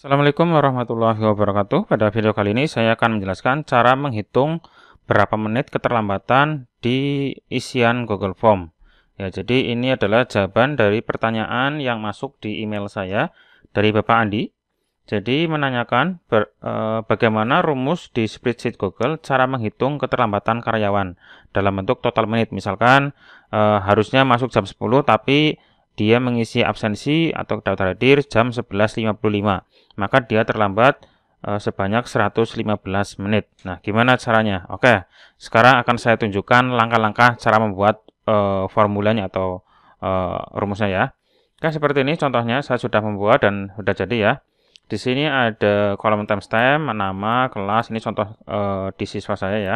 Assalamualaikum warahmatullahi wabarakatuh. Pada video kali ini saya akan menjelaskan cara menghitung berapa menit keterlambatan di isian Google Form. Ya, jadi ini adalah jawaban dari pertanyaan yang masuk di email saya dari Bapak Andi. Jadi menanyakan bagaimana rumus di spreadsheet Google cara menghitung keterlambatan karyawan dalam bentuk total menit. Misalkan harusnya masuk jam 10 tapi dia mengisi absensi atau daftar hadir jam 11.55. Maka dia terlambat sebanyak 115 menit. Nah, gimana caranya? Oke, sekarang akan saya tunjukkan langkah-langkah cara membuat formulanya atau rumusnya ya. Oke, seperti ini contohnya saya sudah membuat dan sudah jadi ya. Di sini ada kolom timestamp, nama, kelas, ini contoh di siswa saya ya.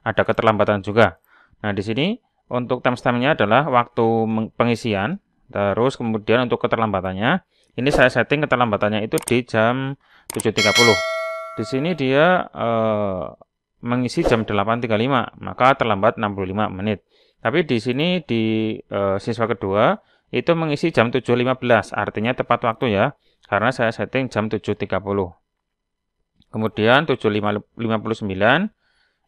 Ada keterlambatan juga. Nah, di sini untuk timestampnya adalah waktu pengisian, terus kemudian untuk keterlambatannya ini saya setting keterlambatannya itu di jam 7.30. Di sini dia mengisi jam 8.35, maka terlambat 65 menit. Tapi di sini di siswa kedua itu mengisi jam 7.15, artinya tepat waktu ya, karena saya setting jam 7.30. Kemudian 7.59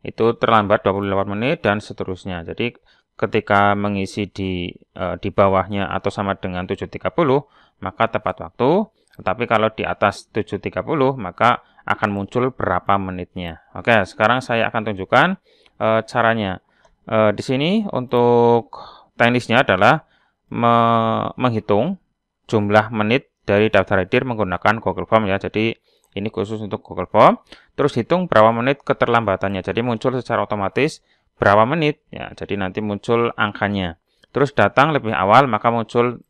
itu terlambat 28 menit dan seterusnya. Jadi ketika mengisi di bawahnya atau sama dengan 7.30, maka tepat waktu. Tetapi kalau di atas 7.30, maka akan muncul berapa menitnya. Oke, sekarang saya akan tunjukkan caranya. Di sini untuk teknisnya adalah menghitung jumlah menit dari daftar hadir menggunakan Google Form ya. Jadi ini khusus untuk Google Form. Terus hitung berapa menit keterlambatannya. Jadi muncul secara otomatis berapa menit ya. Jadi nanti muncul angkanya. Terus datang lebih awal maka muncul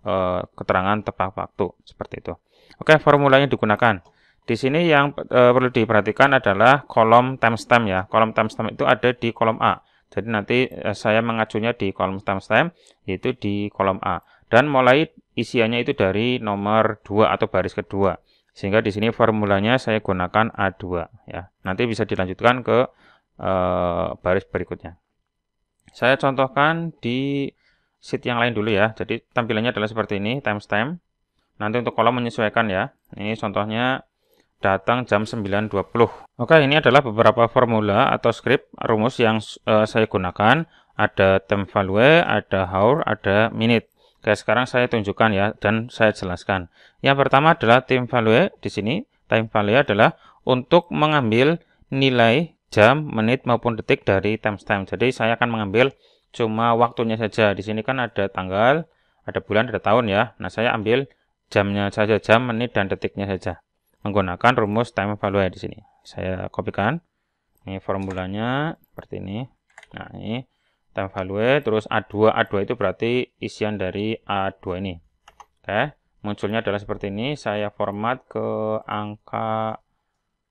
keterangan tepat waktu seperti itu. Oke, formulanya digunakan. Di sini yang perlu diperhatikan adalah kolom timestamp ya. Kolom timestamp itu ada di kolom A. Jadi nanti saya mengacunya di kolom timestamp yaitu di kolom A. Dan mulai isiannya itu dari nomor 2 atau baris kedua. Sehingga di sini formulanya saya gunakan A2 ya. Nanti bisa dilanjutkan ke baris berikutnya. Saya contohkan di sheet yang lain dulu ya. Jadi tampilannya adalah seperti ini, timestamp. Nanti untuk kolom menyesuaikan ya. Ini contohnya datang jam 9.20. Oke, ini adalah beberapa formula atau script rumus yang saya gunakan. Ada time value, ada hour, ada minute. Oke, sekarang saya tunjukkan ya dan saya jelaskan. Yang pertama adalah time value. Di sini time value adalah untuk mengambil nilai jam, menit maupun detik dari timestamp. Jadi saya akan mengambil cuma waktunya saja. Di sini kan ada tanggal, ada bulan, ada tahun ya. Nah, saya ambil jamnya saja, jam, menit dan detiknya saja. Menggunakan rumus time value di sini. Saya kopikan. Ini formulanya seperti ini. Nah, ini time value, terus A2 itu berarti isian dari A2 ini. Oke, munculnya adalah seperti ini. Saya format ke angka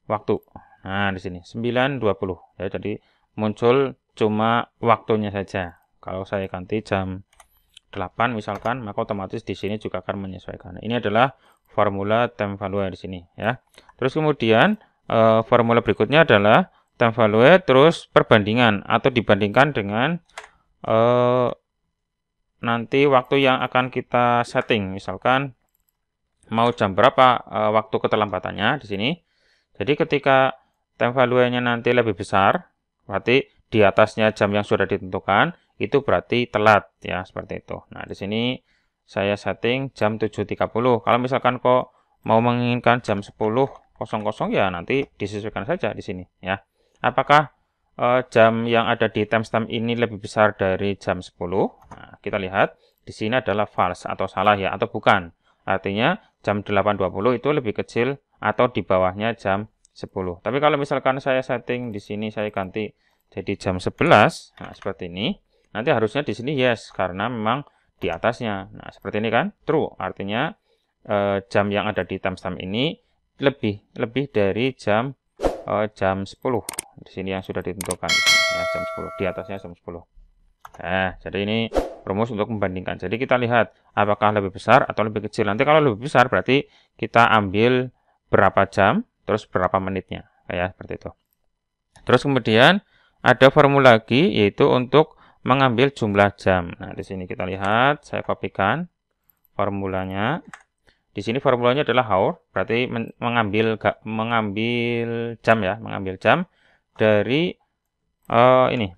waktu. Nah, di sini 9.20 ya. Jadi muncul cuma waktunya saja. Kalau saya ganti jam 8 misalkan, maka otomatis di sini juga akan menyesuaikan. Ini adalah formula time value di sini ya. Terus kemudian formula berikutnya adalah time value terus perbandingan atau dibandingkan dengan nanti waktu yang akan kita setting. Misalkan mau jam berapa waktu keterlambatannya di sini. Jadi ketika time value-nya nanti lebih besar, berarti di atasnya jam yang sudah ditentukan, itu berarti telat ya, seperti itu. Nah, di sini saya setting jam 7.30. Kalau misalkan kok mau menginginkan jam 10.00 ya nanti disesuaikan saja di sini ya. Apakah jam yang ada di timestamp ini lebih besar dari jam 10? Nah, kita lihat di sini adalah false atau salah ya, atau bukan. Artinya jam 8.20 itu lebih kecil atau di bawahnya jam 10. Tapi kalau misalkan saya setting di sini saya ganti jadi jam 11, nah seperti ini. Nanti harusnya di sini yes karena memang di atasnya. Nah, seperti ini kan true. Artinya jam yang ada di timestamp ini lebih dari jam 10. Di sini yang sudah ditentukan di sini, ya, jam 10. Di atasnya jam 10. Nah, jadi ini rumus untuk membandingkan. Jadi kita lihat apakah lebih besar atau lebih kecil. Nanti kalau lebih besar berarti kita ambil berapa jam terus berapa menitnya, kayak seperti itu. Terus kemudian ada formula lagi yaitu untuk mengambil jumlah jam. Nah, di sini kita lihat, saya kopikan formulanya. Di sini formulanya adalah hour, berarti mengambil jam ya, mengambil jam dari ini,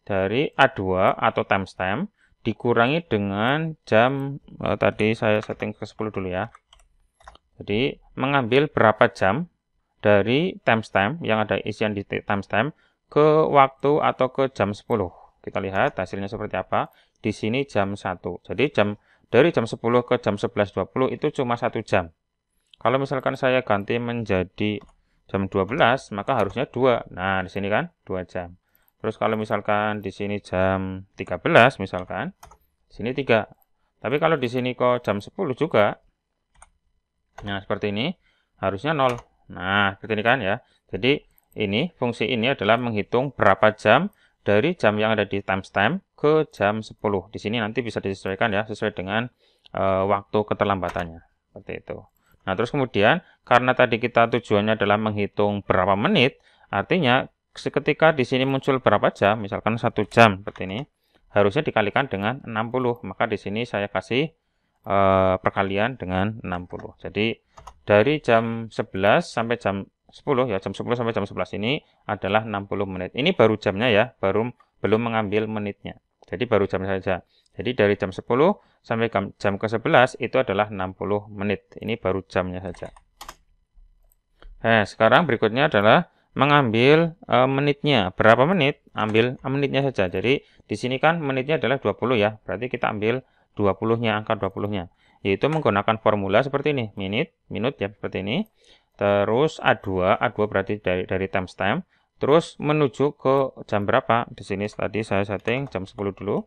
dari A2 atau timestamp dikurangi dengan jam, tadi saya setting ke 10 dulu ya. Jadi mengambil berapa jam dari timestamp yang ada isian di timestamp ke waktu atau ke jam 10. Kita lihat hasilnya seperti apa. Di sini jam 1. Jadi dari jam 10 ke jam 11.20 itu cuma 1 jam. Kalau misalkan saya ganti menjadi jam 12, maka harusnya 2. Nah, di sini kan 2 jam. Terus kalau misalkan di sini jam 13 misalkan, di sini 3. Tapi kalau di sini kok jam 10 juga, nah seperti ini, harusnya 0. Nah, seperti ini kan ya. Jadi ini fungsi ini adalah menghitung berapa jam dari jam yang ada di timestamp ke jam 10. Di sini nanti bisa disesuaikan ya, sesuai dengan waktu keterlambatannya. Seperti itu. Nah, terus kemudian karena tadi kita tujuannya adalah menghitung berapa menit, artinya ketika di sini muncul berapa jam, misalkan 1 jam seperti ini, harusnya dikalikan dengan 60. Maka di sini saya kasih perkalian dengan 60. Jadi dari jam 11 sampai jam 10 ya, jam 10 sampai jam 11 ini adalah 60 menit. Ini baru jamnya ya, belum mengambil menitnya. Jadi baru jam saja. Jadi dari jam 10 sampai jam ke-11 itu adalah 60 menit. Ini baru jamnya saja. Nah, sekarang berikutnya adalah mengambil menitnya. Berapa menit? Ambil menitnya saja. Jadi di sini kan menitnya adalah 20 ya. Berarti kita ambil 20-nya, angka 20-nya. Yaitu menggunakan formula seperti ini. Minute ya, seperti ini. Terus A2 berarti dari timestamp. Terus menuju ke jam berapa? Di sini tadi saya setting jam 10 dulu.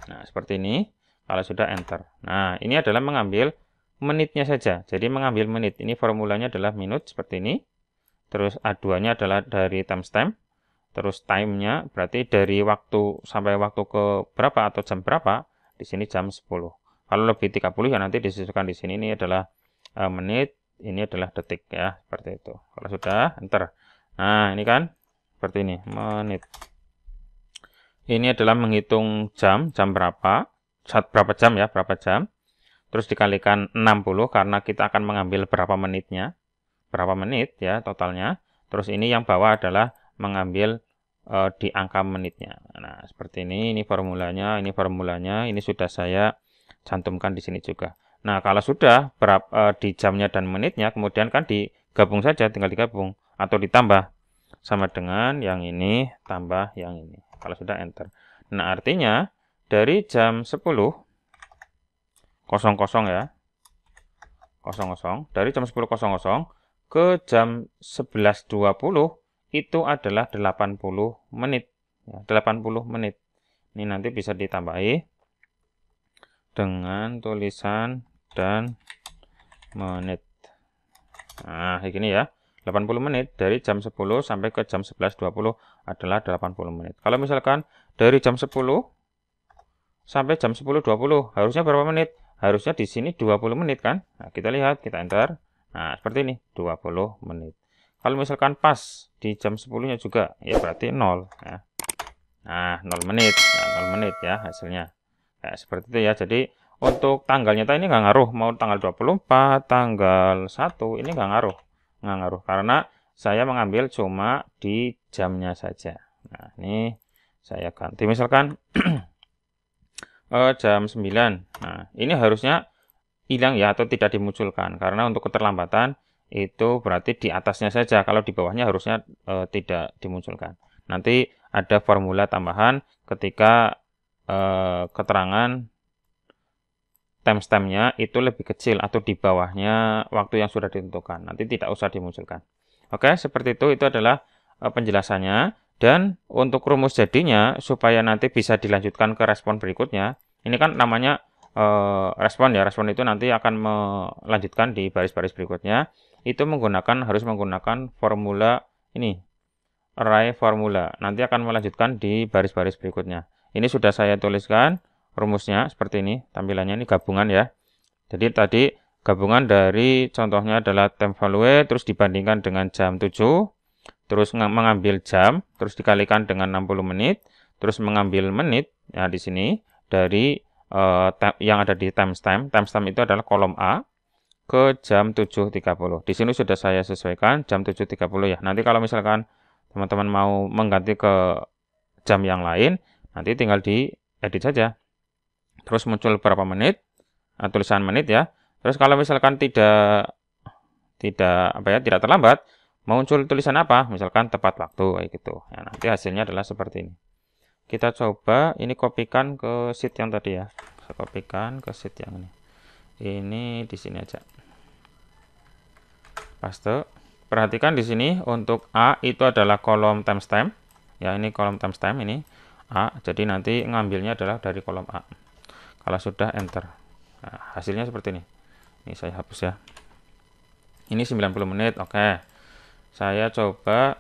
Nah, seperti ini. Kalau sudah enter. Nah, ini adalah mengambil menitnya saja. Jadi mengambil menit. Ini formulanya adalah minute seperti ini. Terus A2-nya adalah dari timestamp. Terus time-nya berarti dari waktu sampai waktu ke berapa atau jam berapa. Di sini jam 10. Kalau lebih 30 ya nanti disesuaikan di sini. Ini adalah menit, ini adalah detik ya, seperti itu. Kalau sudah enter. Nah, ini kan seperti ini, menit. Ini adalah menghitung jam berapa jam ya, berapa jam. Terus dikalikan 60 karena kita akan mengambil berapa menitnya. Berapa menit ya totalnya. Terus ini yang bawah adalah mengambil di angka menitnya. Nah, seperti ini formulanya, ini sudah saya cantumkan di sini juga. Nah, kalau sudah di jamnya dan menitnya, kemudian kan digabung saja, tinggal digabung atau ditambah sama dengan yang ini tambah yang ini. Kalau sudah enter. Nah, artinya dari jam 10.00 ya. 00 dari jam 10.00 ke jam 11.20 itu adalah 80 menit. Ya, 80 menit. Ini nanti bisa ditambahi dengan tulisan dan menit. Nah, kayak gini ya. 80 menit dari jam 10 sampai ke jam 11.20 adalah 80 menit. Kalau misalkan dari jam 10 sampai jam 10.20 harusnya berapa menit? Harusnya di sini 20 menit kan? Nah, kita lihat, kita enter. Nah, seperti ini, 20 menit. Kalau misalkan pas di jam 10-nya juga, ya berarti 0 ya. Nah, 0 menit. Nah, 0 menit ya hasilnya. Ya, seperti itu ya. Jadi untuk tanggalnya ini nggak ngaruh, mau tanggal 24, tanggal 1, ini nggak ngaruh. Karena saya mengambil cuma di jamnya saja. Nah, ini saya ganti misalkan jam 9. Nah, ini harusnya hilang ya atau tidak dimunculkan karena untuk keterlambatan itu berarti di atasnya saja. Kalau di bawahnya harusnya tidak dimunculkan. Nanti ada formula tambahan ketika keterangan timestamp-nya itu lebih kecil atau di bawahnya waktu yang sudah ditentukan. Nanti tidak usah dimunculkan. Oke, seperti itu adalah penjelasannya. Dan untuk rumus jadinya, supaya nanti bisa dilanjutkan ke respon berikutnya, ini kan namanya respon ya. Respon itu nanti akan melanjutkan di baris-baris berikutnya. Itu harus menggunakan formula ini, array formula. Nanti akan melanjutkan di baris-baris berikutnya. Ini sudah saya tuliskan. Rumusnya seperti ini, tampilannya ini gabungan ya. Jadi tadi gabungan dari contohnya adalah time value, terus dibandingkan dengan jam 7, terus mengambil jam, terus dikalikan dengan 60 menit, terus mengambil menit, ya di sini, dari yang ada di timestamp. Timestamp itu adalah kolom A, ke jam 7.30. Di sini sudah saya sesuaikan jam 7.30 ya. Nanti kalau misalkan teman-teman mau mengganti ke jam yang lain, nanti tinggal diedit saja. Terus muncul berapa menit, tulisan menit ya. Terus kalau misalkan tidak terlambat, muncul tulisan apa? Misalkan tepat waktu kayak gitu. Ya, nanti hasilnya adalah seperti ini. Kita coba ini kopikan ke sheet yang tadi ya. Saya kopikan ke sheet yang ini. Ini di sini aja. Paste. Perhatikan di sini untuk A itu adalah kolom timestamp. Ya, ini kolom timestamp ini A. Jadi nanti ngambilnya adalah dari kolom A. Kalau sudah enter. Nah, hasilnya seperti ini. Ini saya hapus ya. Ini 90 menit. Oke. Saya coba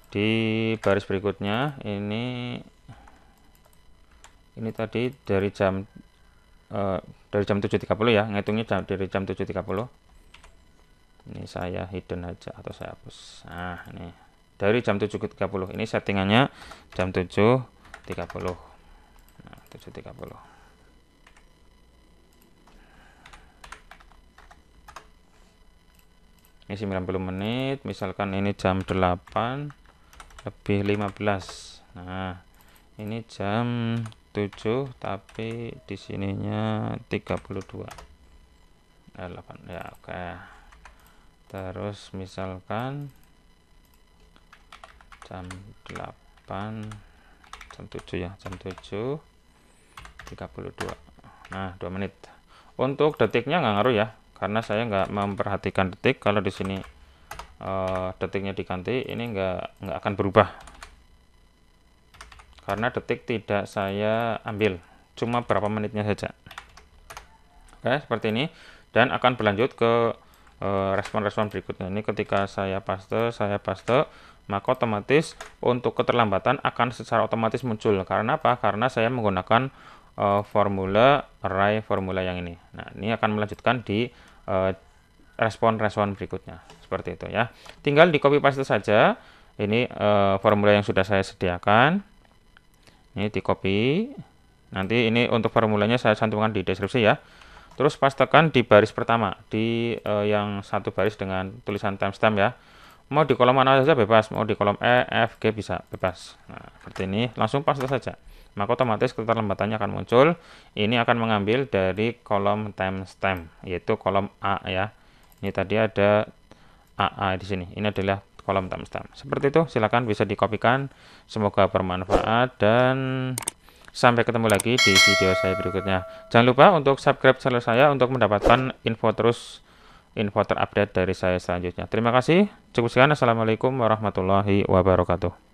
di baris berikutnya ini tadi dari jam 7.30 ya, ngitungnya dari jam 7.30. Ini saya hidden aja atau saya hapus. Nah, ini dari jam 7.30. Ini settingannya jam 7.30. Nah, 7.30. Ini 90 menit, misalkan ini jam 8 lebih 15. Nah, ini jam 7 tapi di sininya 32. 8 ya, oke. Terus misalkan jam 8 jam 7 ya, jam 7 32. Nah, 2 menit. Untuk detiknya nggak ngaruh ya, karena saya nggak memperhatikan detik. Kalau di sini detiknya diganti, ini nggak akan berubah karena detik tidak saya ambil, cuma berapa menitnya saja. Oke, seperti ini, dan akan berlanjut ke respon-respon berikutnya. Ini ketika saya paste, maka otomatis untuk keterlambatan akan secara otomatis muncul. Karena apa? Karena saya menggunakan formula array formula yang ini. Nah, ini akan melanjutkan di respon-respon berikutnya. Seperti itu ya. Tinggal di copy paste saja. Ini formula yang sudah saya sediakan. Ini di copy. Nanti ini untuk formulanya saya cantumkan di deskripsi ya. Terus pastekan di baris pertama, di yang satu baris dengan tulisan timestamp ya. Mau di kolom mana saja bebas, mau di kolom E, F, G bisa bebas. Nah, seperti ini, langsung paste saja. Maka otomatis keterlambatannya akan muncul. Ini akan mengambil dari kolom timestamp, yaitu kolom A ya. Ini tadi ada AA di sini. Ini adalah kolom timestamp. Seperti itu, silakan bisa dikopikan. Semoga bermanfaat dan sampai ketemu lagi di video saya berikutnya. Jangan lupa untuk subscribe channel saya untuk mendapatkan info terupdate dari saya selanjutnya. Terima kasih. Cukup sekian. Assalamualaikum warahmatullahi wabarakatuh.